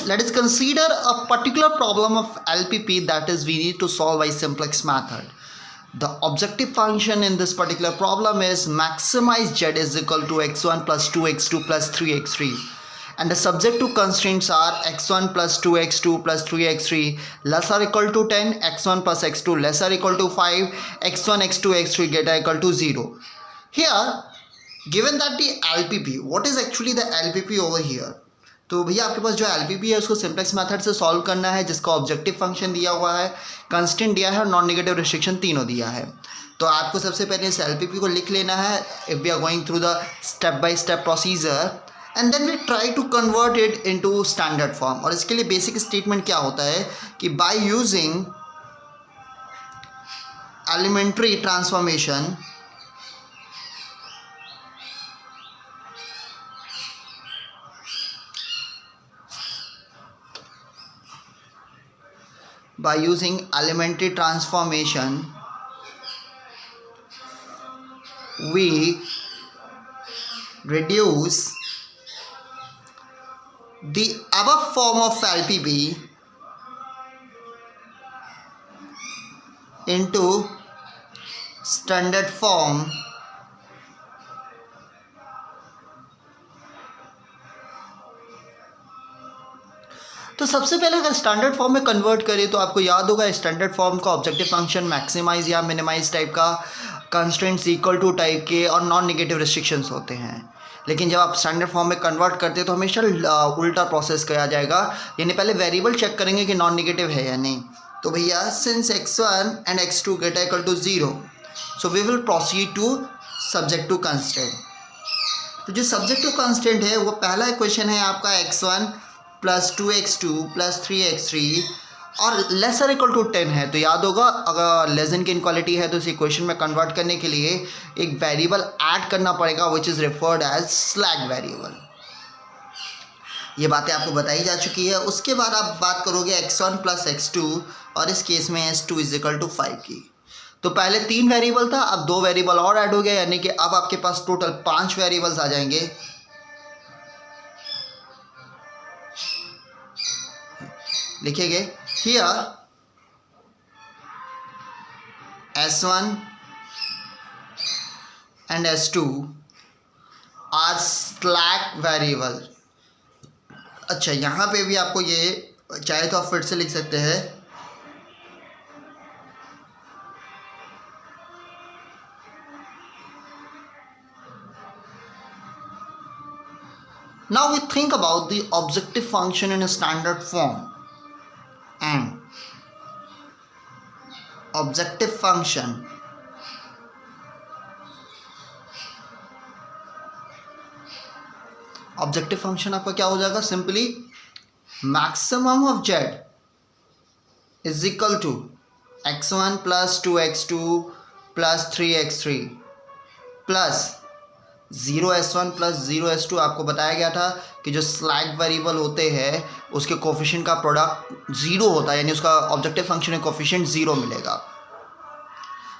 let us consider a particular problem of LPP, that is we need to solve by simplex method. The objective function in this particular problem is maximize z is equal to x1 plus 2x2 plus 3x3, and the subjective constraints are x1 plus 2x2 plus 3x3 less or equal to 10, x1 plus x2 less or equal to 5, x1 x2 x3 greater equal to 0. Here given that the LPP, what is actually the LPP over here? तो भैया आपके पास जो LPP है उसको simplex method से solve करना है, जिसका ऑब्जेक्टिव फंक्शन दिया हुआ है, कंस्टेंट दिया है और नॉन नेगेटिव रिस्ट्रिक्शन तीनों दिया है. तो आपको सबसे पहले इस LPP को लिख लेना है if we are going through the step by step procedure, and then we try to convert it into standard form. और इसके लिए बेसिक स्टेटमेंट क्या होता है कि by using elementary transformation we reduce the above form of LPP into standard form तो सबसे पहले अगर स्टैंडर्ड फॉर्म में कन्वर्ट करें तो आपको याद होगा स्टैंडर्ड फॉर्म का ऑब्जेक्टिव फंक्शन मैक्सिमाइज या मिनिमाइज टाइप का, कंस्ट्रेंट्स इक्वल टू टाइप के और नॉन नेगेटिव रिस्ट्रिक्शंस होते हैं. लेकिन जब आप स्टैंडर्ड फॉर्म में कन्वर्ट करते हैं तो हमेशा उल्टा प्रोसेस किया जाएगा, यानी पहले वेरिएबल चेक करेंगे कि नॉन नेगेटिव है या नहीं. तो भैया since x1 and x2 greater equal to 0, so we will proceed to subjective constant. तो जो सब्जेक्टिव कंस्टेंट है वो पहला इक्वेशन है आपका x1 plus 2x2 plus 3x3 और लेसर इक्वल टू 10 है. तो याद होगा अगर लेस देन की इनक्वालिटी है तो इस इक्वेशन में कन्वर्ट करने के लिए एक वेरिएबल ऐड करना पड़ेगा which is referred as slack variable. ये बातें आपको बताई जा चुकी है. उसके बाद आप बात करोगे x1 प्लस x2 और इस केस में s2 इज इक्वल टू 5 की. तो पहले 3 वेरिएबल था, अब 2 वेरिएबल और ऐड हो गए, यानी कि अब आपके पास टोटल 5 वेरिएबल्स आ जाएंगे. लिखेंगे here s1 and s2 are slack variable. अच्छा, यहाँ पे भी आपको ये चाहे तो आप फिर से लिख सकते हैं now we think about the objective function in a standard form. And objective function आपका क्या हो जाएगा? Simply maximum of z is equal to x1 plus 2x2 plus 3x3 plus 0s1 plus 0s2. आपको बताया गया था कि जो स्लैक वेरिएबल होते हैं उसके कोफिशिएंट का प्रोडक्ट 0 होता है, यानी उसका ऑब्जेक्टिव फंक्शन में कोफिशिएंट 0 मिलेगा.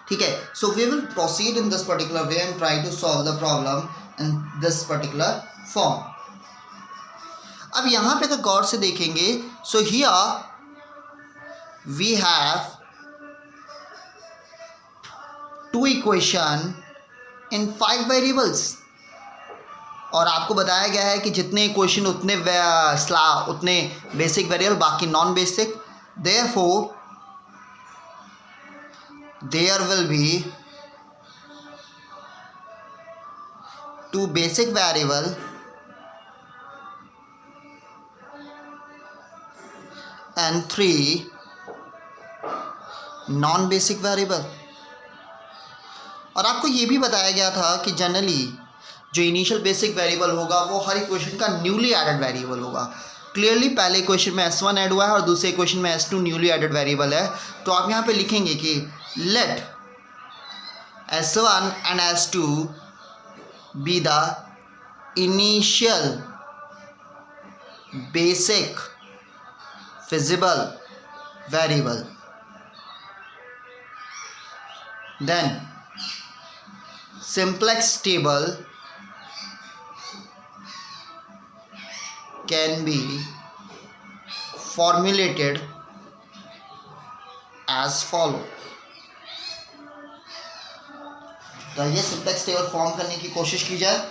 ठीक है. So we will proceed in this particular way and try to solve the problem in this particular form. अब यहाँ पे अगर गौर से देखेंगे, so here we have 2 equation in 5 variables. और आपको बताया गया है कि जितने इक्वेशन उतने बेसिक वेरिएबल, बाकी non basic. Therefore there will be 2 basic variable and 3 non basic variable. और आपको ये भी बताया गया था कि जनरली जो इनिशियल बेसिक वेरिएबल होगा वो हर इक्वेशन का न्यूली एडेड वेरिएबल होगा. क्लियरली पहले इक्वेशन में s1 ऐड हुआ है और दूसरे इक्वेशन में s2 न्यूली एडेड वेरिएबल है. तो आप यहाँ पे लिखेंगे कि let s1 and s2 be the initial basic feasible variable. Then simplex table can be formulated as follow। तो ये सिंप्लेक्स टेबल फॉर्म करने की कोशिश की जाए।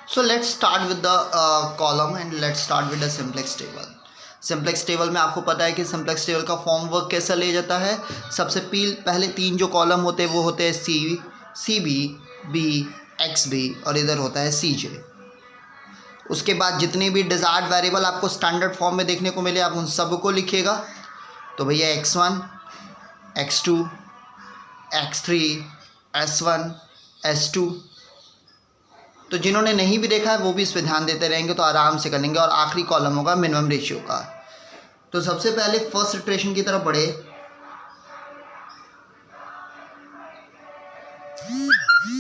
So let's start with the column and let's start with the simplex table। Simplex table में आपको पता है कि सिंप्लेक्स टेबल का फॉर्म वर्क कैसा ले जाता है। सबसे पहले 3 जो कॉलम होते हैं वो होते हैं सी बी एक्स बी और इधर होता है सी जे। उसके बाद जितने भी डिजायर्ड वेरिएबल आपको स्टैंडर्ड फॉर्म में देखने को मिले आप उन सबको लिखिएगा। तो भैया x1 x2 x3 s1 s2। तो जिन्होंने नहीं भी देखा है वो भी इस पर ध्यान देते रहेंगे तो आराम से कर लेंगे। और आखिरी कॉलम होगा मिनिमम रेशियो का। तो सबसे पहले फर्स्ट इटरेशन की तरफ बढ़े।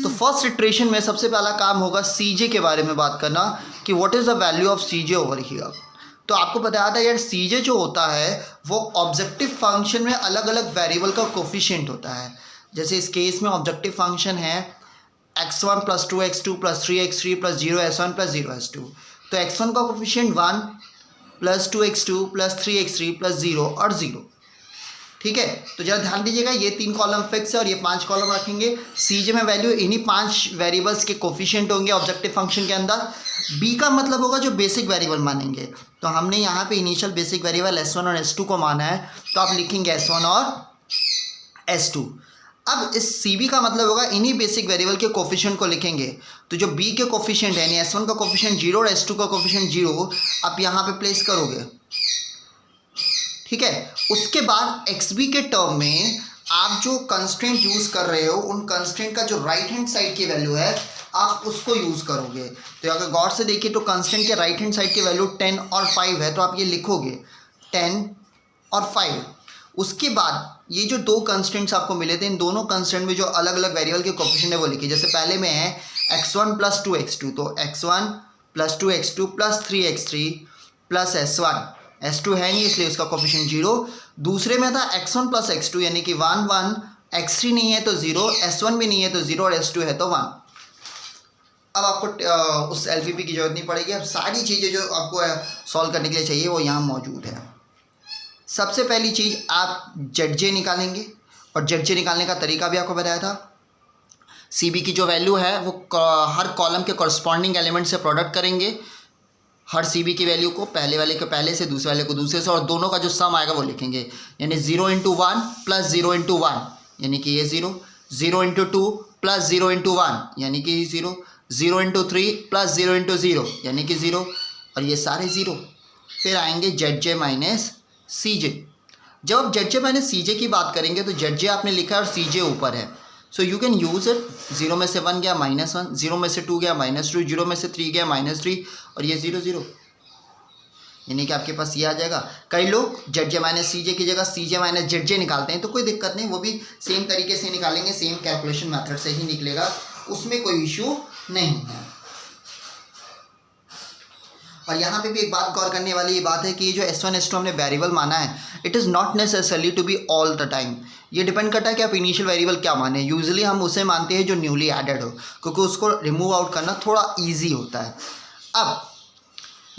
तो फर्स्ट इटरेशन में सबसे पहला काम होगा सीजे के बारे में बात करना कि what is the value of CJ over here. तो आपको बताया था यार सीजे जो होता है वो ऑब्जेक्टिव फंक्शन में अलग अलग वेरिएबल का कोफिशिएंट होता है। जैसे इस केस में ऑब्जेक्टिव फंक्शन है x1 + 2x2 + 3x3 + 0s1 + 0s2। तो x1 का कोफिशिएंट 1 + 2x2 + 3x3 + 0 और 0। ठीक है, तो जरा ध्यान दीजिएगा ये 3 कॉलम फिक्स है और ये 5 कॉलम रखेंगे। सीजे में वैल्यू इन्हीं 5 वेरिएबल्स के कोफिशिएंट होंगे ऑब्जेक्टिव फंक्शन के अंदर। बी का मतलब होगा जो बेसिक वेरिएबल मानेंगे। तो हमने यहाँ पे इनिशियल बेसिक वेरिएबल s1 और s2 को माना है तो आप लिखेंगे s1 और s2। अब इस CB का मतलब होगा इन्हीं बेसिक वेरिएबल के कोफिशिएंट को लिखेंगे। तो जो B के कोफिशिएंट है यानी S1 का कोफिशिएंट 0 और S2 का कोफिशिएंट 0 आप यहाँ पे प्लेस करोगे। ठीक है, उसके बाद XB के टर्म में आप जो कंस्ट्रेंट यूज कर रहे हो उन कंस्ट्रेंट का जो राइट हैंड साइड की वैल्यू है आप उसको यूज करोगे। तो अगर गौर से देखिए तो कंस्ट्रेंट के राइट हैंड साइड की वैल्यू 10 और 5 है तो आप ये लिखोगे 10 और 5। उसके बाद ये जो 2 कंस्टेंट्स आपको मिले थे इन दोनों कंस्टेंट में जो अलग अलग वेरिएबल के कोफिशिएंट है वो लिखिए। जैसे पहले में है x1 + 2x2 तो x1 + 2x2 + 3x3 + s1। s2 है नहीं इसलिए उसका कोफिशिएंट 0। दूसरे में था x1 + x2 यानी कि 1 1, x3 नहीं है तो 0, s1 भी नहीं है तो 0 और s2 है तो 1। अब आपको उस एलपीपी की जरूरत नहीं पड़ेगी। अब सारी चीज़ें जो आपको सॉल्व करने के लिए चाहिए वो यहाँ मौजूद है। सबसे पहली चीज़ आप ZJ निकालेंगे और ZJ निकालने का तरीका भी आपको बताया था। CB की जो वैल्यू है वो हर कॉलम के कॉरस्पॉन्डिंग एलिमेंट से प्रोडक्ट करेंगे। हर CB की वैल्यू को पहले वाले के पहले से दूसरे वाले को दूसरे से और दोनों का जो सम आएगा वो लिखेंगे। यानी 0 × 1 + 0 × 1 यानी कि ये 0, 0 × 2 + 0 × 1 यानी कि 0, 0 × 3 + 0 × 0 यानी कि 0 और ये सारे 0। फिर आएंगे ZJ - CJ। जब आप ZJ - CJ की बात करेंगे तो ZJ आपने लिखा है और CJ ऊपर है so you can use it. 0 में से 1 गया -1, 0 में से 2 गया -2, 0 में से 3 गया -3 और ये 0 0 यानी कि आपके पास ये आ जाएगा। कई लोग ZJ - CJ की जगह CJ - ZJ निकालते हैं तो कोई दिक्कत नहीं, वो भी सेम तरीके से निकालेंगे, सेम कैलकुलेशन मेथड से ही निकलेगा, उसमें कोई इशू नहीं है। और यहाँ पे भी एक बात गौर करने वाली ये बात है कि ये जो S1 S2 हमने वेरिएबल माना है it is not necessarily to be all the time. ये डिपेंड करता है कि आप इनिशियल वेरिएबल क्या माने। यूजुअली हम उसे मानते हैं जो न्यूली एडेड हो क्योंकि उसको रिमूव आउट करना थोड़ा ईजी होता है। अब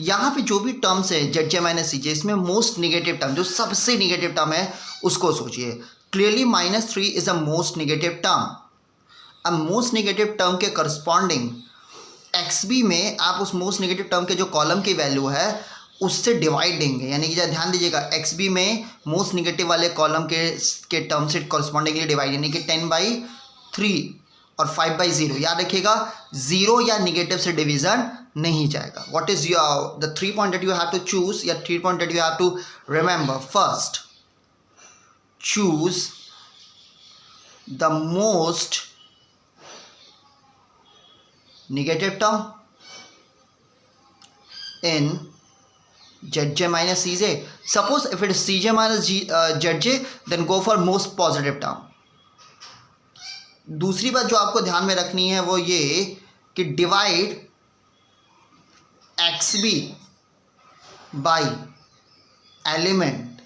यहाँ पे जो भी टर्म्स है ZJ - CJ इसमें मोस्ट निगेटिव टर्म जो सबसे निगेटिव टर्म है उसको सोचिए। Clearly -3 is a most negative term. अब मोस्ट निगेटिव टर्म के करस्पॉन्डिंग XB में आप उस मोस्ट नेगेटिव टर्म के जो कॉलम की वैल्यू है उससे डिवाइड देंगे। यानी कि ध्यान दीजिएगा XB में मोस्ट नेगेटिव वाले कॉलम के टर्म से कॉरस्पॉन्डिंगली डिवाइड यानी कि 10/3 और 5/0। याद रखिएगा 0 या निगेटिव से डिवीजन नहीं जाएगा। What is the 3 point that you have to choose या 3 point that you have to remember. First, choose the most negative term in ZJ - CJ. Suppose if it is CJ - ZJ then go for most positive term. दूसरी बात जो आपको ध्यान में रखनी है वो ये कि divide x b by element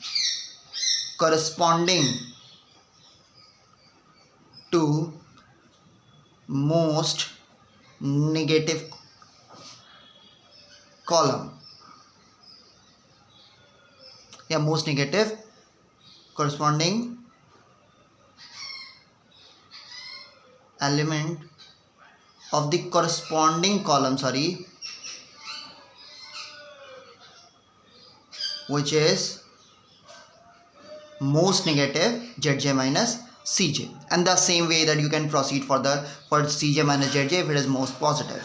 corresponding to most negative column या most negative corresponding element of the corresponding column, which is most negative zj minus cj, and the same way that you can proceed for cj minus zj if it is most positive,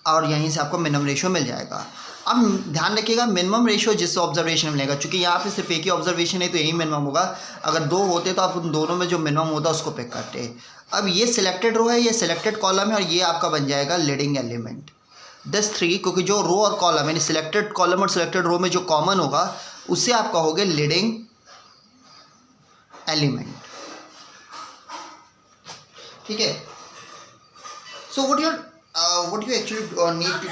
और यहीं से आपको minimum ratio मिल जाएगा। अब ध्यान रखिएगा minimum ratio जिस observation में मिलेगा, क्योंकि यहाँ पे सिर्फ एक ही ऑब्जर्वेशन है तो यही मिनिमम होगा। अगर दो होते तो आप उन दोनों में जो मिनिमम होता उसको पिक करते। अब ये सिलेक्टेड रो है, ये सिलेक्टेड कॉलम है, और ये आपका बन जाएगा लीडिंग एलिमेंट। दिस 3, क्योंकि जो रो और कॉलम यानी सिलेक्टेड कॉलम और सिलेक्टेड रो में जो कॉमन होगा उससे आप कहोगे लीडिंग एलिमेंट। ठीक है। So what you actually need to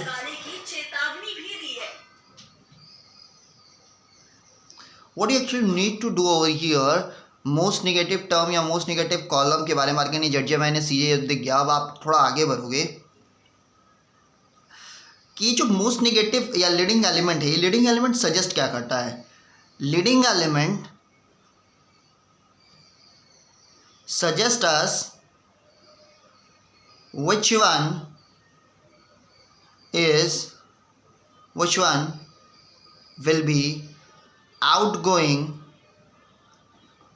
what you actually need to do over here, most negative term या मोस्ट नेगेटिव कॉलम के बारे में बात करनी, जेड माइनस सी जे दिख गया। अब आप थोड़ा आगे बढ़ोगे कि जो मोस्ट नेगेटिव या लीडिंग एलिमेंट है, ये लीडिंग एलिमेंट सजेस्ट क्या करता है? Leading element suggest us which one will be outgoing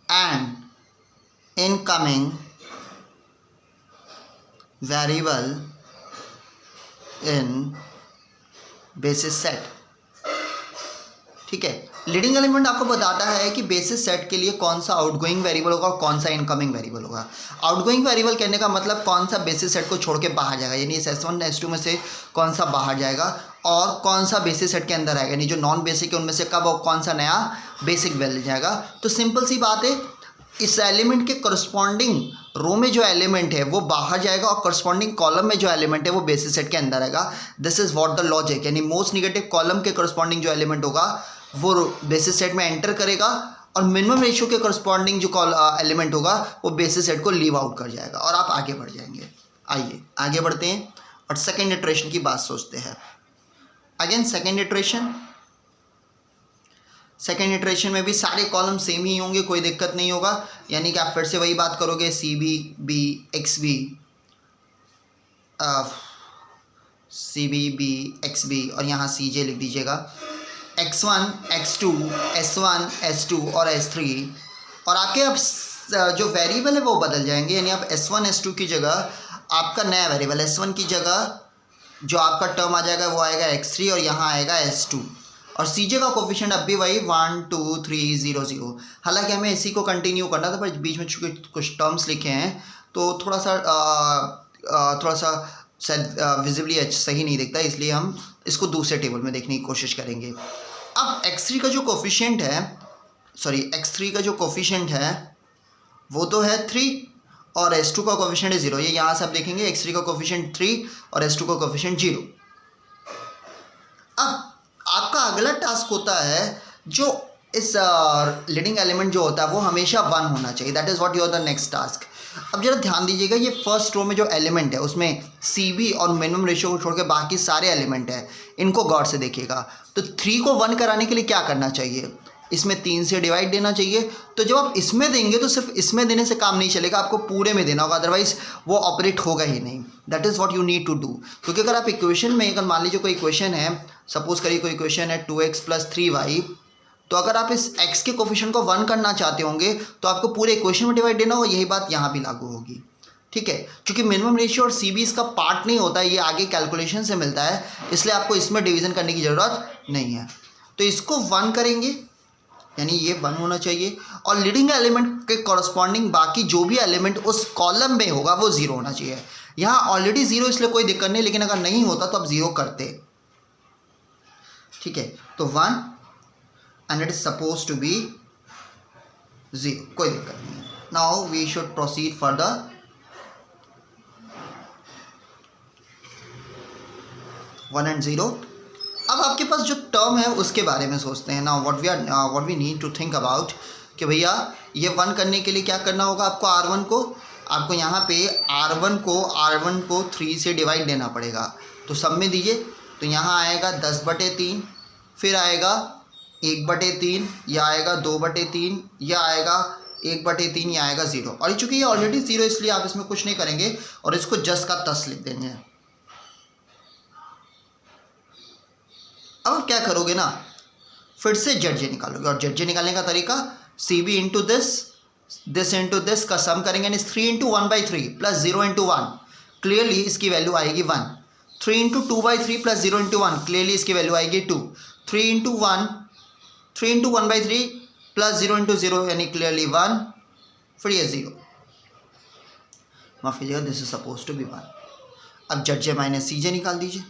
and incoming variable in basis set। ठीक है। लीडिंग एलिमेंट आपको बताता है कि बेसिस सेट के लिए कौन सा आउटगोइंग वेरिएबल होगा और कौन सा इनकमिंग वेरिएबल होगा। आउटगोइंग वेरिएबल कहने का मतलब कौन सा बेसिस सेट को छोड़ के बाहर जाएगा, यानी इस S1 S2 में से कौन सा बाहर जाएगा और कौन सा बेसिस सेट के अंदर आएगा, यानी जो नॉन बेसिक है उनमें से कब और कौन सा नया बेसिक वैल्यू जाएगा। तो सिंपल सी बात है, इस एलिमेंट के करस्पॉन्डिंग रो में जो एलिमेंट है वो बाहर जाएगा और करस्पॉन्डिंग कॉलम में जो एलिमेंट है वो बेसिस सेट के अंदर आएगा। This is what the logic, यानी मोस्ट नेगेटिव कॉलम के करस्पॉन्डिंग जो एलिमेंट होगा वो बेसिस सेट में एंटर करेगा और मिनिमम रेशियो के करस्पॉन्डिंग जो एलिमेंट होगा वो बेसिस सेट को लीव आउट कर जाएगा और आप आगे बढ़ जाएंगे। आइए आगे बढ़ते हैं और सेकेंड इटरेशन की बात सोचते हैं। अगेन सेकेंड इटरेशन में भी सारे कॉलम सेम ही होंगे, कोई दिक्कत नहीं होगा, यानी कि आप फिर से वही बात करोगे C B B X B और यहाँ सी जे लिख दीजिएगा, x1 x2 s1 s2 और s3, और आपके अब जो वेरिएबल है वो बदल जाएंगे, यानी आप s1 s2 की जगह आपका नया वेरिएबल s1 की जगह जो आपका टर्म आ जाएगा वो आएगा x3 और यहाँ आएगा s2, और cj का कोफिशिएंट अब भी वही 1 2 3 0 0। हालांकि हमें इसी को कंटिन्यू करना था पर बीच में चूँकि कुछ टर्म्स लिखे हैं तो थोड़ा सा शायद विजिबली सही नहीं दिखता, इसलिए हम इसको दूसरे टेबल में देखने की कोशिश करेंगे। अब x3 का जो कोफिशिएंट है वो तो है 3 और s2 का कोफिशिएंट है 0। ये यहाँ से आप देखेंगे x3 का कोफिशिएंट 3 और s2 का कोफिशिएंट 0। अब आपका अगला टास्क होता है जो इस लीडिंग एलिमेंट जो होता है वो हमेशा 1 होना चाहिए। That is what your the next task. अब जरा ध्यान दीजिएगा, ये फर्स्ट रो में जो एलिमेंट है उसमें सी बी और मिनिमम रेशियो को छोड़ के बाकी सारे एलिमेंट हैं, इनको गौर से देखिएगा। तो 3 को 1 कराने के लिए क्या करना चाहिए? इसमें 3 से डिवाइड देना चाहिए। तो जब आप इसमें देंगे तो सिर्फ इसमें देने से काम नहीं चलेगा, आपको पूरे में देना होगा, अदरवाइज वो ऑपरेट होगा ही नहीं। That is what you need to do. क्योंकि अगर आप इक्वेशन में, अगर मान लीजिए कोई इक्वेशन है, सपोज करिए कोई इक्वेशन है 2x + 3y, तो अगर आप इस x के कोफिशिएंट को 1 करना चाहते होंगे तो आपको पूरे इक्वेशन में डिवाइड देना होगा। यही बात यहाँ भी लागू होगी। ठीक है, क्योंकि मिनिमम रेशियो और सी बी इसका पार्ट नहीं होता है, ये आगे कैलकुलेशन से मिलता है, इसलिए आपको इसमें डिवीज़न करने की ज़रूरत नहीं है। तो इसको 1 करेंगे, यानी ये 1 होना चाहिए, और लीडिंग एलिमेंट के कॉरस्पॉन्डिंग बाकी जो भी एलिमेंट उस कॉलम में होगा वो 0 होना चाहिए। यहाँ ऑलरेडी 0 इसलिए कोई दिक्कत नहीं, लेकिन अगर नहीं होता तो आप 0 करते। ठीक है, तो 1 and it is supposed to be 0, कोई दिक्कत नहीं है। Now we should proceed further. One and zero. अब आपके पास जो टर्म है उसके बारे में सोचते हैं। Now what we need to think about कि भैया ये वन करने के लिए क्या करना होगा आपको, R1 को, आपको यहाँ पे R1 को 3 से डिवाइड देना पड़ेगा। तो सब में दीजिए, तो यहाँ आएगा 10/3, फिर आएगा 1/3, यह आएगा 2/3, यह आएगा 1/3, यह आएगा 0। और चूँकि ये ऑलरेडी 0 इसलिए आप इसमें कुछ नहीं करेंगे और इसको जस का तस लिख देंगे। अब आप क्या करोगे ना, फिर से ZJ निकालोगे और ZJ निकालने का तरीका CB into this into this का सम करेंगे, यानी 3 इंटू 1/3 प्लस 0 इंटू 1, क्लियरली इसकी वैल्यू आएगी 1। 3 इंटू 2/3 प्लस 0 इंटू 1, क्लियरली इसकी वैल्यू आएगी 2। 3 इंटू 1/3 प्लस 0 इंटू 0 यानी क्लियरली 1, फिर ये 0, माफ कीजिएगा, this is suppose to be 1। अब ZJ माइनस CJ निकाल दीजिए।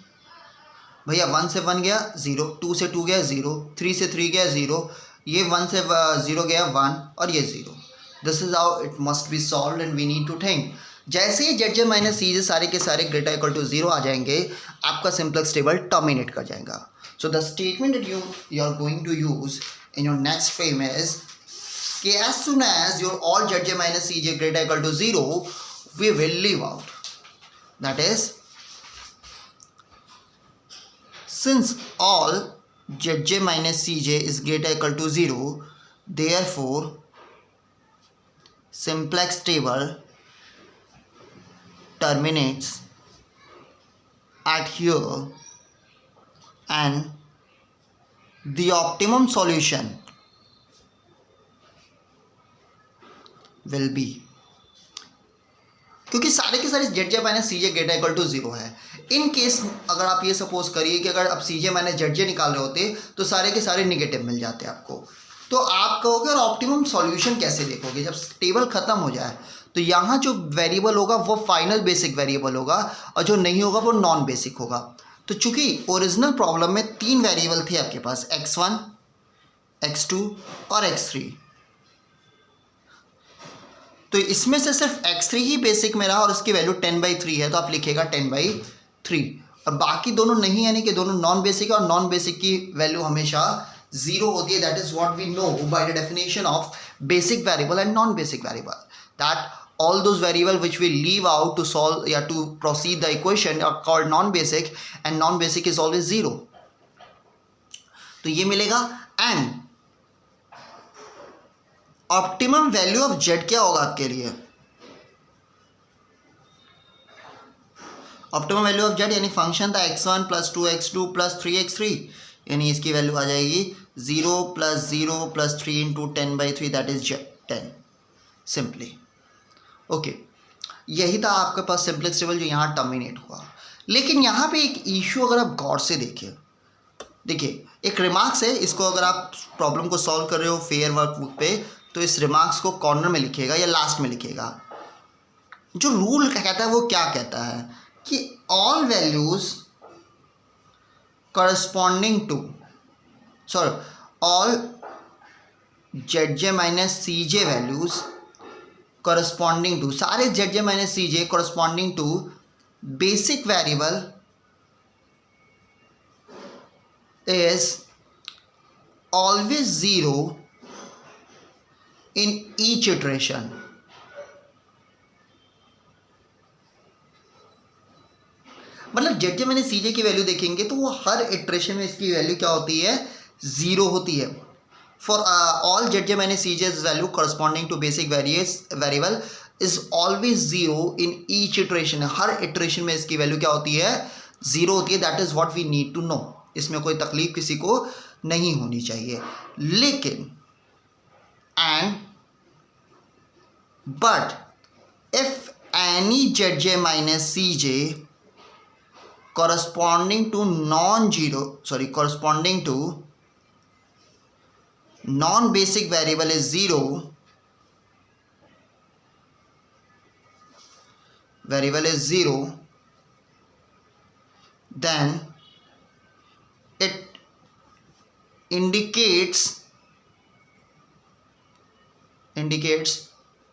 भैया 1 से 1 गया 0, 2 से 2 गया 0, 3 से 3 गया 0, ये 1 से 0 गया 1 और ये 0। This is how it must be solved and we need to think. जैसे ही ZJ माइनस CJ सारे के सारे ग्रेटर इक्वल टू 0 आ जाएंगे, आपका सिंपलेक्स टेबल टर्मिनेट कर जाएगा। So the statement that you are going to use in your next frame is कि as soon as your all ZJ minus CJ greater equal to 0, we will leave out. That is since all ZJ minus CJ is greater equal to 0, therefore simplex table terminates at here and the optimum solution will be, क्योंकि सारे के सारे ZJ minus CJ greater equal to 0 है। In case अगर आप ये suppose करिए कि अगर आप CJ माइनस ZJ निकाल रहे होते तो सारे के सारे निगेटिव मिल जाते आपको, तो आप कहोगे और ऑप्टिमम सॉल्यूशन कैसे देखोगे जब टेबल खत्म हो जाए। तो यहाँ जो वेरिएबल होगा वो फाइनल बेसिक वेरिएबल होगा और जो नहीं होगा वो नॉन बेसिक होगा। तो चूंकि ओरिजिनल प्रॉब्लम में 3 वेरिएबल थे आपके पास, x1, x2 और x3, तो इसमें से सिर्फ x3 ही बेसिक में रहा और उसकी वैल्यू 10/3 है, तो आप लिखेगा 10/3। और बाकी दोनों नहीं, यानी कि दोनों नॉन बेसिक है और नॉन बेसिक की वैल्यू हमेशा 0 होती है। That is what we know by the definition of basic variable and non basic variable, that all those variable which we leave out to solve या to proceed the equation are called non-basic and non-basic is always 0। तो ये मिलेगा। And optimum value of Z क्या होगा आपके लिए, optimum value of Z यानी function था x1 plus 2x2 plus 3x3, यानी इसकी वैल्यू आ जाएगी 0 plus 0 plus 3 into 10/3, that is 10 simply. Okay, यही था आपके पास सिंपलेक्स टेबल जो यहाँ टर्मिनेट हुआ। लेकिन यहाँ पे एक इशू अगर आप गौर से देखिए एक रिमार्क्स है, इसको अगर आप प्रॉब्लम को सॉल्व कर रहे हो फेयर वर्कबुक पे तो इस रिमार्क्स को कॉर्नर में लिखिएगा या लास्ट में लिखिएगा। जो रूल कहता है वो क्या कहता है कि all values corresponding to all ZJ minus CJ values corresponding to, सारे ZJ minus CJ corresponding to basic variable is always 0 in each iteration। मतलब ZJ माइनस CJ की वैल्यू देखेंगे तो वो हर इटरेशन में इसकी वैल्यू क्या होती है, 0 होती है। For all ZJ minus CJ's value corresponding to basic variable is always 0 in each iteration। Her iteration में इसकी वैल्यू क्या होती है, 0 होती है। That is what we need to know। इसमें कोई तकलीफ किसी को नहीं होनी चाहिए। लेकिन but if any ZJ minus CJ corresponding to non-basic variable is 0, then it indicates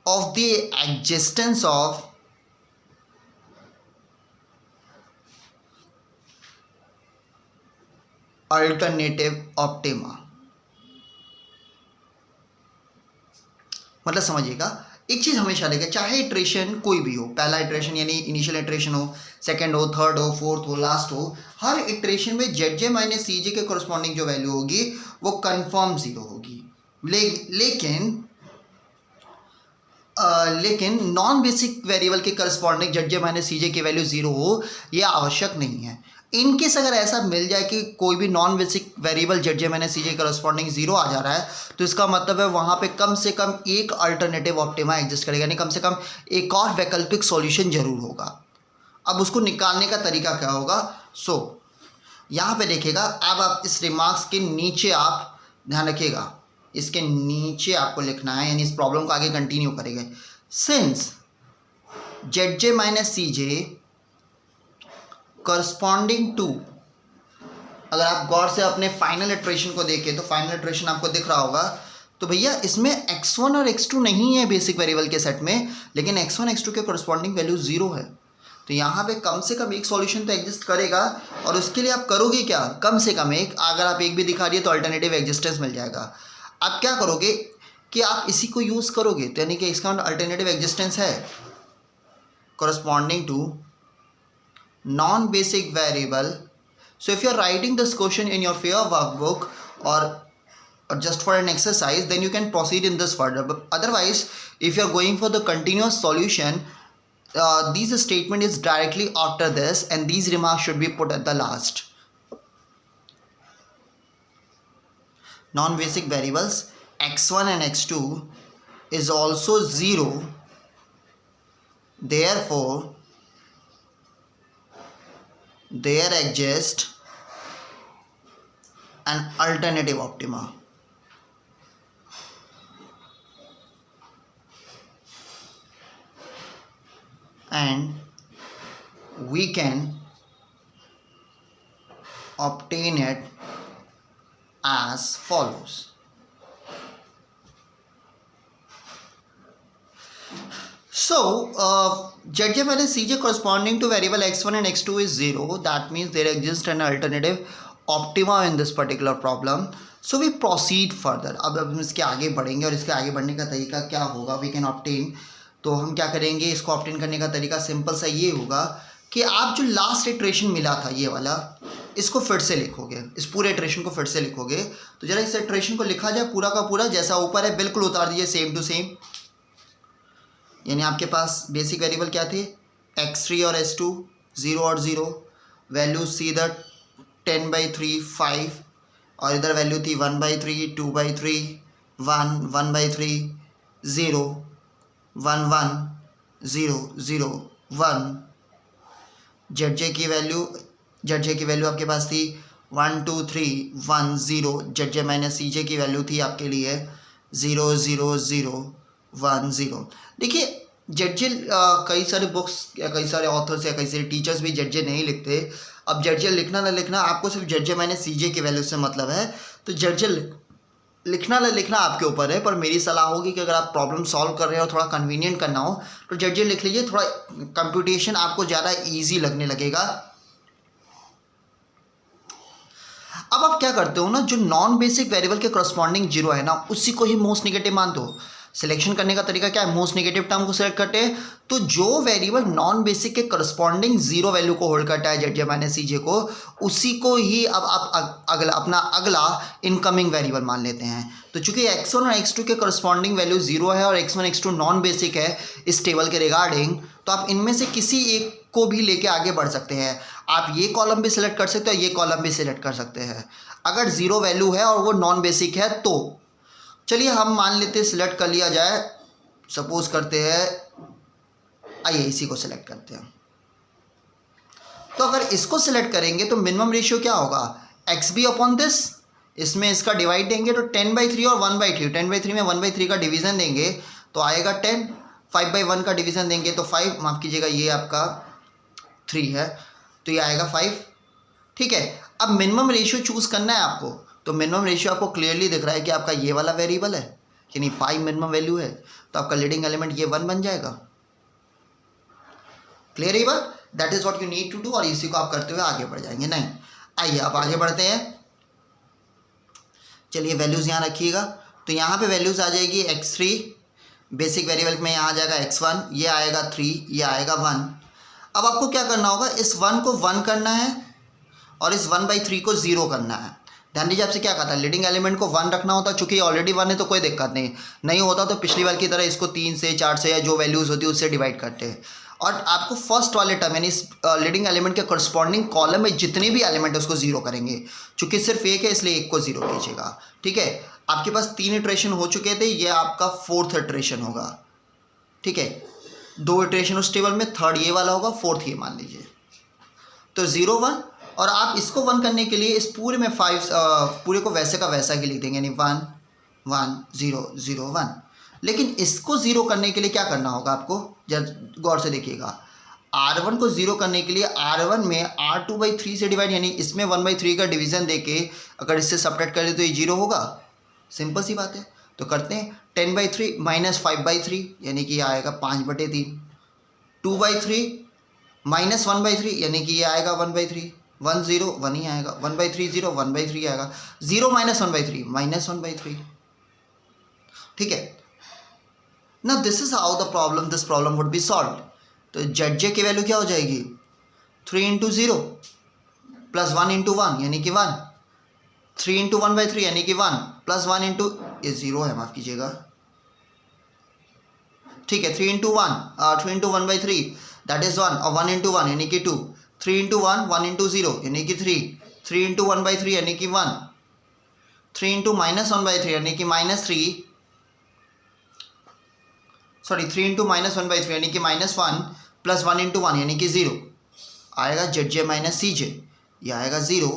of the existence of alternative optima। मतलब समझिएगा, एक चीज़ हमेशा लगे, चाहे इटरेशन कोई भी हो, पहला इटरेशन यानी इनिशियल इटरेशन हो, सेकंड हो, थर्ड हो, फोर्थ हो, लास्ट हो, हर इटरेशन में जेड जे माइनस सी जे के कॉरस्पॉन्डिंग जो वैल्यू होगी वो कंफर्म जीरो होगी। लेकिन नॉन बेसिक वेरिएबल के corresponding Z J minus C जे की वैल्यू जीरो हो, यह आवश्यक नहीं है। इनकेस अगर ऐसा मिल जाए कि कोई भी non basic variable Z J minus C J corresponding zero आ जा रहा है, तो इसका मतलब है वहाँ पे कम से कम एक अल्टरनेटिव ऑप्टिमा एग्जिस्ट करेगा, यानी कम से कम एक और वैकल्पिक सॉल्यूशन जरूर होगा। अब उसको निकालने का तरीका क्या होगा? यहाँ पे देखिएगा, अब आप इस रिमार्क्स के नीचे आप ध्यान रखिएगा, इसके नीचे आपको लिखना है, यानी इस प्रॉब्लम को आगे कंटिन्यू करेंगे। Since Z J minus C J corresponding to, अगर आप गौर से अपने फाइनल इटरेशन को देखें तो फाइनल इटरेशन आपको दिख रहा होगा, तो भैया इसमें x1 और x2 नहीं है बेसिक वेरिएबल के सेट में, लेकिन x1 x2 के करस्पॉन्डिंग वैल्यू जीरो है। तो यहाँ पे कम से कम एक सॉल्यूशन तो एग्जिस्ट करेगा, और उसके लिए आप करोगे क्या? कम से कम एक, अगर आप एक भी दिखा दिए तो अल्टरनेटिव एग्जिस्टेंस मिल जाएगा। आप क्या करोगे कि आप इसी को यूज़ करोगे, तो यानी कि इसका अल्टरनेटिव एग्जिस्टेंस है corresponding to non-basic variable. So if you are writing this question in your fair workbook or just for an exercise, then you can proceed in this further. But otherwise, if you are going for the continuous solution, these statement is directly after this, and these remarks should be put at the last. Non-basic variables x1 and x2 is also zero, therefore there exists an alternative optima. And we can obtain it as follows. So ZJ minus CJ corresponding to variable x1 and x2 is 0. That means there exists an alternative optima in this particular problem. So we proceed further. अब हम इसके आगे बढ़ेंगे, और इसके आगे बढ़ने का तरीका क्या होगा? We can obtain, तो हम क्या करेंगे, इसको ऑब्टेन करने का तरीका सिंपल सा ये होगा कि आप जो लास्ट इटरेशन मिला था ये वाला, इसको फिर से लिखोगे, इस पूरे इटरेशन को फिर से लिखोगे। तो जरा इस इटरेशन को लिखा जाए पूरा का पूरा, जैसा ऊपर है बिल्कुल उतार दीजिए सेम टू सेम। यानी आपके पास बेसिक वेरिएबल क्या थे? x3 और s2, 0 और 0, वैल्यू सीधा 10/3 5, और इधर वैल्यू थी 1/3 2/3 1 1/3 0 1 1 0 0 1। जेड जे की वैल्यू आपके पास थी 1 2 3 1 0। जेड जे माइनस सी जे की वैल्यू थी आपके लिए 0 0 0 1 0। देखिए जेड जे कई सारे बुक्स या कई सारे ऑथर्स या कई सारे टीचर्स भी जेड जे नहीं लिखते। अब जेड जे लिखना ना लिखना आपको सिर्फ जेड जे माइनस सी जे की वैल्यू से मतलब है, तो जेड जे लिखना ना लिखना आपके ऊपर है। पर मेरी सलाह होगी कि अगर आप प्रॉब्लम सॉल्व कर रहे हो, थोड़ा कन्वीनियंट करना हो, तो जेड जे लिख लीजिए, थोड़ा कंप्यूटेशन आपको ज़्यादा ईजी लगने लगेगा। अब आप क्या करते हो ना, जो नॉन बेसिक वेरिएबल के करस्पॉन्डिंग जीरो है ना, उसी को ही मोस्ट नेगेटिव मानते हो। सिलेक्शन करने का तरीका क्या है? मोस्ट नेगेटिव टर्म को सिलेक्ट करते हैं, तो जो वेरिएबल नॉन बेसिक के करस्पॉन्डिंग जीरो वैल्यू को होल्ड करता है जेड जे माइनस सी जे को, उसी को ही अब आप अगला इनकमिंग वेरिएबल मान लेते हैं। तो चूंकि x1 और x2 के करस्पॉन्डिंग वैल्यू जीरो है और x1 x2 नॉन बेसिक है इस टेबल के रिगार्डिंग, तो आप इनमें से किसी एक को भी लेके आगे बढ़ सकते हैं। आप ये कॉलम भी सिलेक्ट कर सकते हो, ये कॉलम भी सिलेक्ट कर सकते हैं। अगर जीरो वैल्यू है और वो नॉन बेसिक है, तो चलिए हम मान लेते हैं सिलेक्ट कर लिया जाए, सपोज करते हैं, आइए इसी को सिलेक्ट करते हैं। तो अगर इसको सिलेक्ट करेंगे तो मिनिमम रेशियो क्या होगा? एक्स बी अपॉन दिस, इसमें इसका डिवाइड देंगे तो 10/3 और 1/3, 10/3 में 1/3 का डिवीज़न देंगे तो आएगा 10, 5/1 का डिवीज़न देंगे तो 5, माफ़ कीजिएगा ये आपका 3 है तो ये आएगा 5। ठीक है, अब मिनिमम रेशियो चूज़ करना है आपको, तो मिनिमम रेशियो आपको क्लियरली दिख रहा है कि आपका ये वाला वेरिएबल है, यानी 5 मिनिमम वैल्यू है, तो आपका लीडिंग एलिमेंट ये 1 बन जाएगा। क्लियर है बात? That is what you need to do, और इसी को आप करते हुए आगे बढ़ जाएंगे। नहीं, आइए आप आगे बढ़ते हैं। चलिए वैल्यूज़ यहाँ रखिएगा, तो यहाँ पे वैल्यूज़ आ जाएगी x3 बेसिक वेरिएबल में, यहाँ आ जाएगा x1, ये आएगा 3, ये आएगा 1। अब आपको क्या करना होगा, इस 1 को 1 करना है और इस 1/3 को 0 करना है। ध्यान दीजिए, आपसे क्या कहा था, लीडिंग एलिमेंट को 1 रखना होता, चूंकि ऑलरेडी 1 है तो कोई दिक्कत नहीं होता तो पिछली बार की तरह इसको 3 से 4 से या जो वैल्यूज़ होती है उससे डिवाइड करते हैं। और आपको फर्स्ट वाले टर्म यानी इस लीडिंग एलिमेंट के करस्पॉन्डिंग कॉलम में जितने भी एलिमेंट है उसको 0 करेंगे, चूंकि सिर्फ एक है इसलिए एक को 0 कीजिएगा। ठीक है, आपके पास 3 इटरेशन हो चुके थे, ये आपका 4th इटरेशन होगा। ठीक है, 2 इटरेशन उस टेबल में, 3rd ये वाला होगा, 4th ये मान लीजिए। तो 0 1, और आप इसको 1 करने के लिए इस पूरे में 5 पूरे को वैसे का वैसा ही लिख देंगे, यानी 1 1 0 0 1। लेकिन इसको 0 करने के लिए क्या करना होगा आपको, जब गौर से देखिएगा, R1 को 0 करने के लिए R1 में R2/3 से डिवाइड, यानी इसमें 1/3 का डिवीज़न देके अगर इससे सबट्रैक्ट करें तो ये 0 होगा। सिंपल सी बात है, तो करते हैं। 10/3 माइनस 5/3 यानी कि ये आएगा 5/3। 2/3 माइनस 1/3 यानी कि ये आएगा 1/3। 1 0 1 ही आएगा, 1/3 0 1/3 आएगा। 0 माइनस 1/3 माइनस 1/3। ठीक है, ना this is how this problem would be solve. तो ZJ की वैल्यू क्या हो जाएगी, 3 × 0 प्लस 1 × 1 यानी कि 1, 3 × 1/3 यानी कि 1, प्लस 1 × ये 0 है, माफ़ कीजिएगा। ठीक है, 3 × 1/3 दैट इज 1, और 1 × 1 यानी कि 2, 3 × 1 1 × 0 यानी कि 3, 3 × 1/3 यानी कि 1, 3 × -1/3 यानी कि -3, सॉरी 3 × -1/3 यानी कि -1, प्लस 1 × 1 यानी कि 0 आएगा। ZJ माइनस CJ, ये आएगा 0,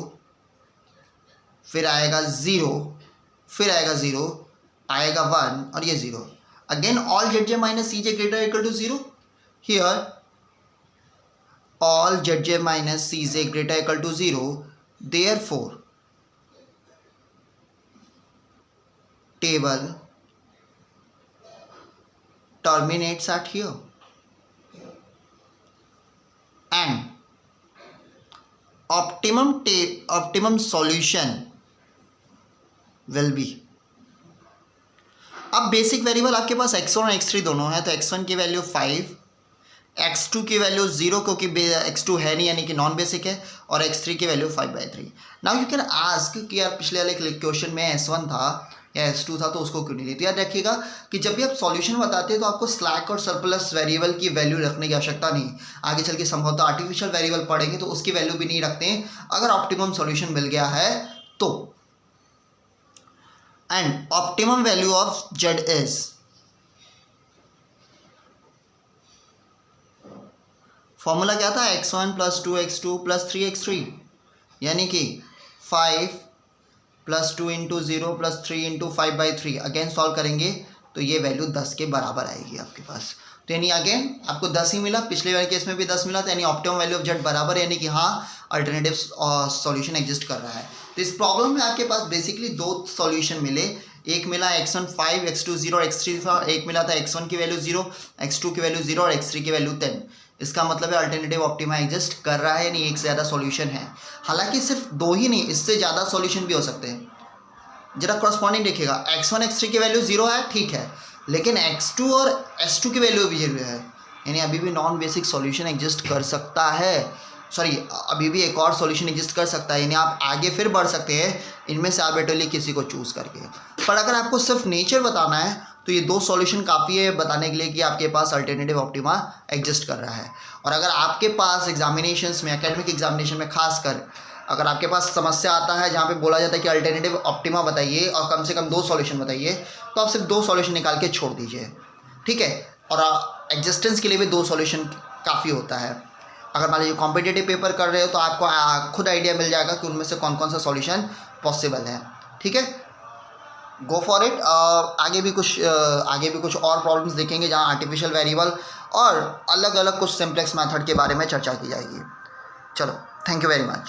फिर आएगा 0, फिर आएगा 0, आएगा 1 और ये 0। Again all ZJ minus CJ greater equal to 0। Here all ZJ minus CJ greater equal to 0, therefore table terminates at here and optimum solution will be। अब बेसिक वेरिएबल आपके पास x1 और x3 दोनों है, तो x1 की value 5, x2 की value 0 क्योंकि x2 है नहीं यानी कि नॉन बेसिक है, और x3 की value 5/3। Now you can ask कि यार पिछले वाले क्वेश्चन में S1 था या S2 था तो उसको क्यों नहीं ली। तो याद रखिएगा कि जब भी आप सॉल्यूशन बताते हैं तो आपको स्लैक और सरप्लस वेरिएबल की वैल्यू रखने की आवश्यकता नहीं। आगे चल के संभवतः आर्टिफिशियल वेरिएबल पढ़ेंगे तो उसकी वैल्यू भी नहीं रखते हैं अगर ऑप्टिमम सॉल्यूशन मिल गया है तो। And optimum value of Z is, formula क्या था, x1 + 2x2 + 3x3 यानी कि 5 + 2 × 0 + 3 × 5/3। अगेन सॉल्व करेंगे तो ये वैल्यू 10 के बराबर आएगी आपके पास। तो यानी अगेन आपको 10 ही मिला, पिछले वाले केस में भी 10 मिला, तो यानी ऑप्टिमम वैल्यू ऑफ Z बराबर, यानी कि हाँ अल्टरनेटिव सॉल्यूशन एग्जिस्ट कर रहा है। तो इस प्रॉब्लम में आपके पास बेसिकली 2 सॉल्यूशन मिले, एक मिला x1 5, x2 0 और x3 था, एक मिला था x1 की वैल्यू 0, x2 की वैल्यू 0 और x3 की वैल्यू 10। इसका मतलब है अल्टरनेटिव ऑप्टिमा एग्जिस्ट कर रहा है, यानी एक से ज़्यादा सॉल्यूशन है। हालांकि सिर्फ 2 ही नहीं, इससे ज़्यादा सॉल्यूशन भी हो सकते हैं। जरा कॉरस्पॉन्डिंग देखिएगा, x1 x3 की वैल्यू 0 है, ठीक है, लेकिन x2 और s2 की वैल्यू भी 0 है, यानी अभी भी नॉन बेसिक सॉल्यूशन एग्जिस्ट कर सकता है। सॉरी, अभी भी एक और सॉल्यूशन एग्जिस्ट कर सकता है, यानी आप आगे फिर बढ़ सकते हैं इनमें से आर्बिट्रली किसी को चूज़ करके। पर अगर आपको सिर्फ नेचर बताना है तो ये 2 सॉल्यूशन काफ़ी है बताने के लिए कि आपके पास अल्टरनेटिव ऑप्टिमा एग्जिस्ट कर रहा है। और अगर आपके पास एग्जामिनेशंस में, एकेडमिक एग्जामिनेशन में खासकर अगर आपके पास समस्या आता है जहाँ पे बोला जाता है कि अल्टरनेटिव ऑप्टिमा बताइए और कम से कम 2 सॉल्यूशन बताइए, तो आप सिर्फ 2 सॉल्यूशन निकाल के छोड़ दीजिए, ठीक है। और एग्जिस्टेंस के लिए भी 2 सॉल्यूशन काफ़ी होता है। अगर मान लीजिए कॉम्पिटिटिव पेपर कर रहे हो तो आपको खुद आइडिया मिल जाएगा कि उनमें से कौन कौन सा सॉल्यूशन पॉसिबल है, ठीक है। Go for it. आगे भी कुछ और प्रॉब्लम्स देखेंगे जहाँ आर्टिफिशियल वेरिएबल और अलग अलग कुछ सिम्प्लेक्स मेथड के बारे में चर्चा की जाएगी। चलो, थैंक यू वेरी मच।